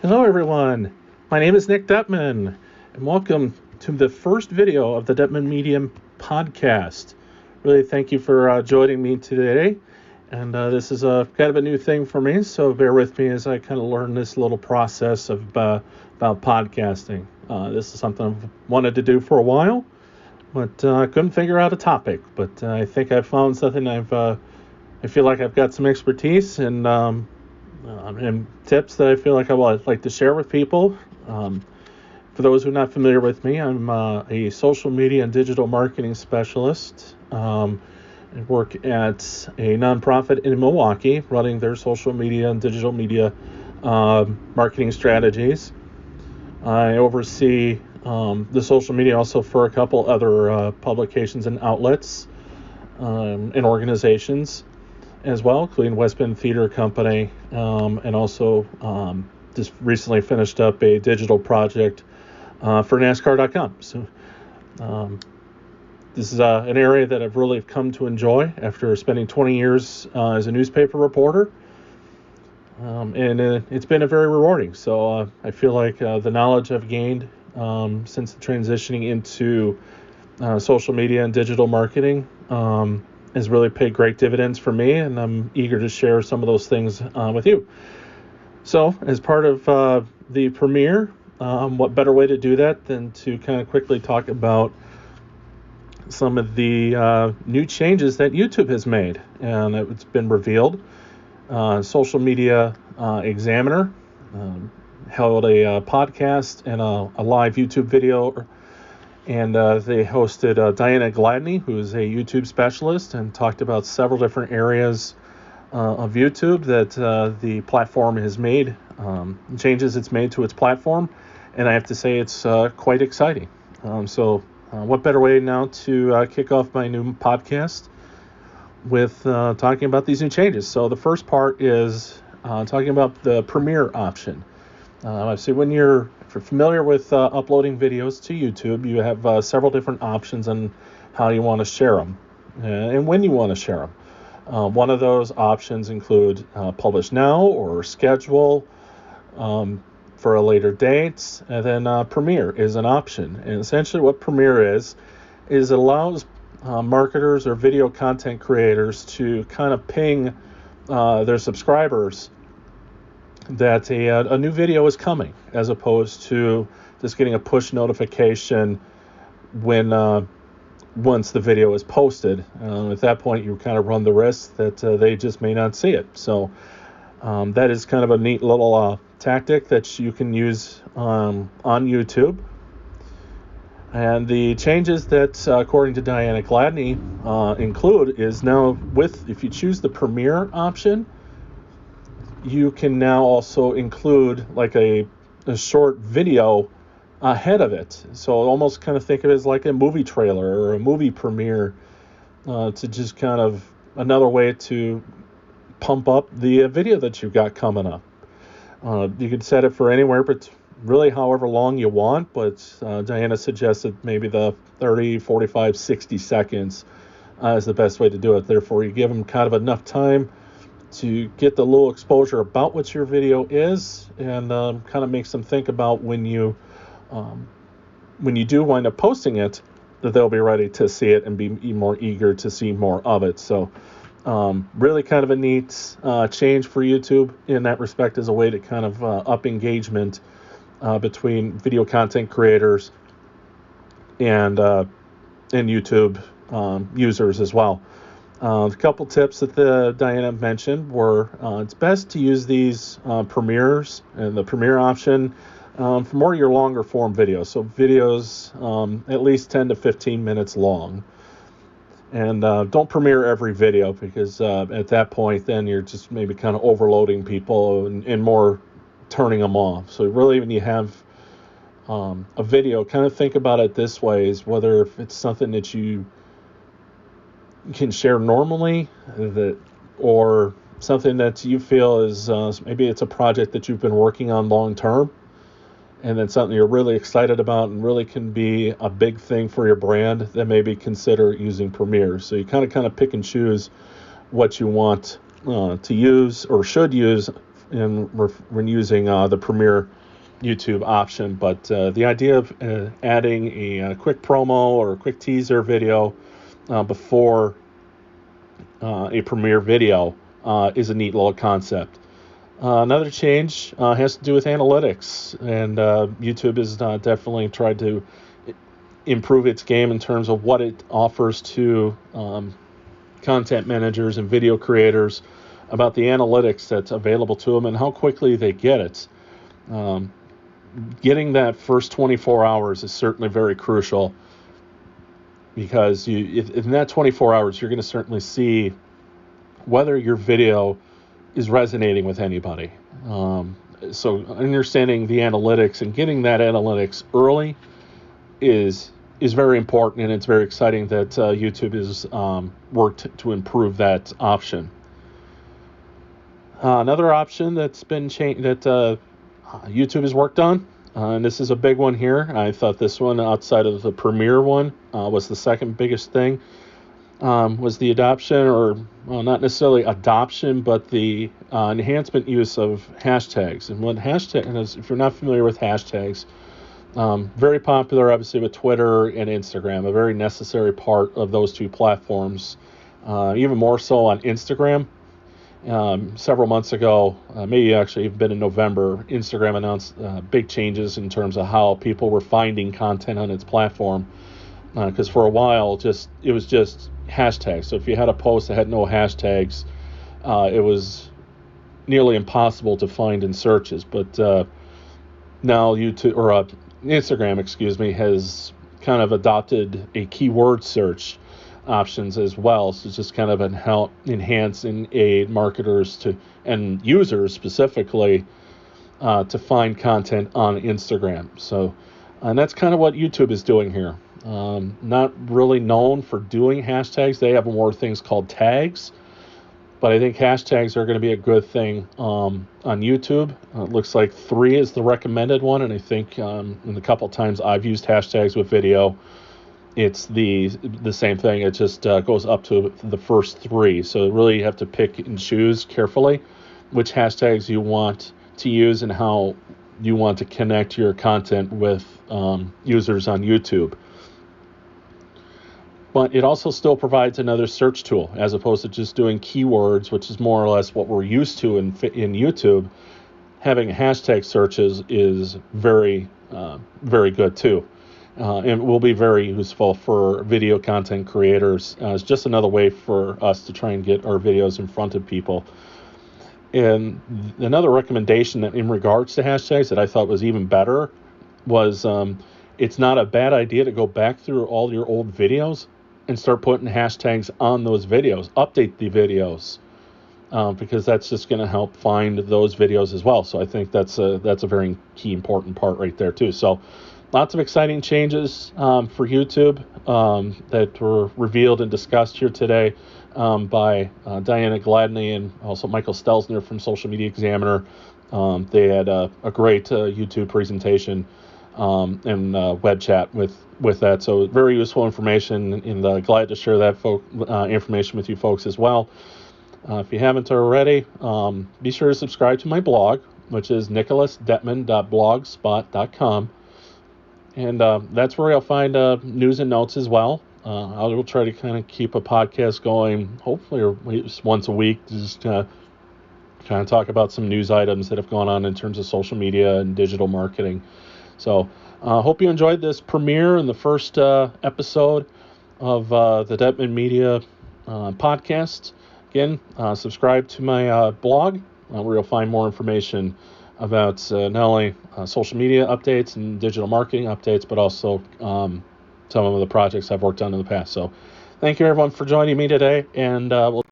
Hello everyone, my name is Nick Dettmann, and welcome to the first video of the Dettmann Media Podcast. Really thank you for joining me today, and this is kind of a new thing for me, so bear with me as I kind of learn this little process of about podcasting. This is something I've wanted to do for a while, but I couldn't figure out a topic, but I think I've found something I feel like I've got some expertise and tips that I feel like I'd like to share with people. For those who are not familiar with me, I'm a social media and digital marketing specialist. I work at a nonprofit in Milwaukee running their social media and digital media marketing strategies. I oversee the social media also for a couple other publications and outlets and organizations as well, including West Bend Theater Company, and also just recently finished up a digital project for NASCAR.com. So this is an area that I've really come to enjoy after spending 20 years as a newspaper reporter, and it's been very rewarding. So I feel like the knowledge I've gained since transitioning into social media and digital marketing has really paid great dividends for me, and I'm eager to share some of those things with you. So as part of the premiere, what better way to do that than to kind of quickly talk about some of the new changes that YouTube has made, and it's been revealed. Social Media Examiner held a podcast and a live YouTube video, and they hosted Diana Gladney, who is a YouTube specialist, and talked about several different areas of YouTube that the platform has made, changes it's made to its platform, and I have to say it's quite exciting. So what better way now to kick off my new podcast with talking about these new changes. So the first part is talking about the premiere option. So when if you're familiar with uploading videos to YouTube, you have several different options on how you want to share them and when you want to share them. One of those options include publish now or schedule for a later date, and then premiere is an option. And essentially what premiere is it allows marketers or video content creators to kind of ping their subscribers that a new video is coming, as opposed to just getting a push notification when once the video is posted. At that point, you kind of run the risk that they just may not see it. So that is kind of a neat little tactic that you can use on YouTube. And the changes that, according to Diana Gladney, include is now if you choose the premiere option, you can now also include like a short video ahead of it. So almost kind of think of it as like a movie trailer or a movie premiere, to just kind of another way to pump up the video that you've got coming up. You could set it for anywhere, but really however long you want, but Diana suggested maybe the 30, 45, 60 seconds is the best way to do it. Therefore, you give them kind of enough time to get the little exposure about what your video is, and kind of makes them think about when you do wind up posting it, that they'll be ready to see it and be more eager to see more of it. So really kind of a neat change for YouTube in that respect, as a way to kind of up engagement between video content creators and YouTube users as well. A couple tips that Diana mentioned were it's best to use these premieres and the premiere option for more of your longer form videos. So videos at least 10 to 15 minutes long. And don't premiere every video, because at that point then you're just maybe kind of overloading people and more turning them off. So really, when you have a video, kind of think about it this way, is whether if it's something that you can share normally, or something that you feel is maybe it's a project that you've been working on long term, and then something you're really excited about and really can be a big thing for your brand, then maybe consider using Premiere. So you kind of pick and choose what you want to use or should use when using the Premiere YouTube option. But the idea of adding a quick promo or a quick teaser video before a Premiere video is a neat little concept. Another change has to do with analytics, and YouTube has definitely tried to improve its game in terms of what it offers to content managers and video creators about the analytics that's available to them and how quickly they get it. Getting that first 24 hours is certainly very crucial, because if in that 24 hours, you're going to certainly see whether your video is resonating with anybody. So understanding the analytics and getting that analytics early is very important, and it's very exciting that YouTube has worked to improve that option. Another option that's been changed that YouTube has worked on, and this is a big one here. I thought this one, outside of the Premiere one, was the second biggest thing, was the adoption, or not necessarily adoption, but the enhancement use of hashtags. And what hashtags, if you're not familiar with hashtags, very popular, obviously, with Twitter and Instagram, a very necessary part of those two platforms, even more so on Instagram. Several months ago, maybe actually even been in November, Instagram announced big changes in terms of how people were finding content on its platform. Because for a while, it was just hashtags. So if you had a post that had no hashtags, it was nearly impossible to find in searches. But now Instagram, has kind of adopted a keyword search options as well. So it's just kind of enhance and aid marketers and users specifically to find content on Instagram. So, and that's kind of what YouTube is doing here. Not really known for doing hashtags. They have more things called tags, but I think hashtags are going to be a good thing on YouTube. It looks like 3 is the recommended one, and I think in a couple times I've used hashtags with video, it's the same thing. It just goes up to the first 3. So really you have to pick and choose carefully which hashtags you want to use and how you want to connect your content with users on YouTube. But it also still provides another search tool, as opposed to just doing keywords, which is more or less what we're used to in YouTube. Having hashtag searches is very, very good too. And will be very useful for video content creators. It's just another way for us to try and get our videos in front of people. And another recommendation that in regards to hashtags that I thought was even better was it's not a bad idea to go back through all your old videos and start putting hashtags on those videos. Update the videos because that's just going to help find those videos as well. So I think that's a very key important part right there too. So lots of exciting changes for YouTube that were revealed and discussed here today by Diana Gladney and also Michael Stelzner from Social Media Examiner. They had a great YouTube presentation and web chat with that. So very useful information, and glad to share that information with you folks as well. If you haven't already, be sure to subscribe to my blog, which is nicholasdettmann.blogspot.com. And that's where you'll find news and notes as well. I will try to kind of keep a podcast going, hopefully at least once a week, just kind of talk about some news items that have gone on in terms of social media and digital marketing. So hope you enjoyed this premiere and the first episode of the Dettmann Media Podcast. Again, subscribe to my blog where you'll find more information about not only social media updates and digital marketing updates, but also some of the projects I've worked on in the past. So thank you, everyone, for joining me today, and we'll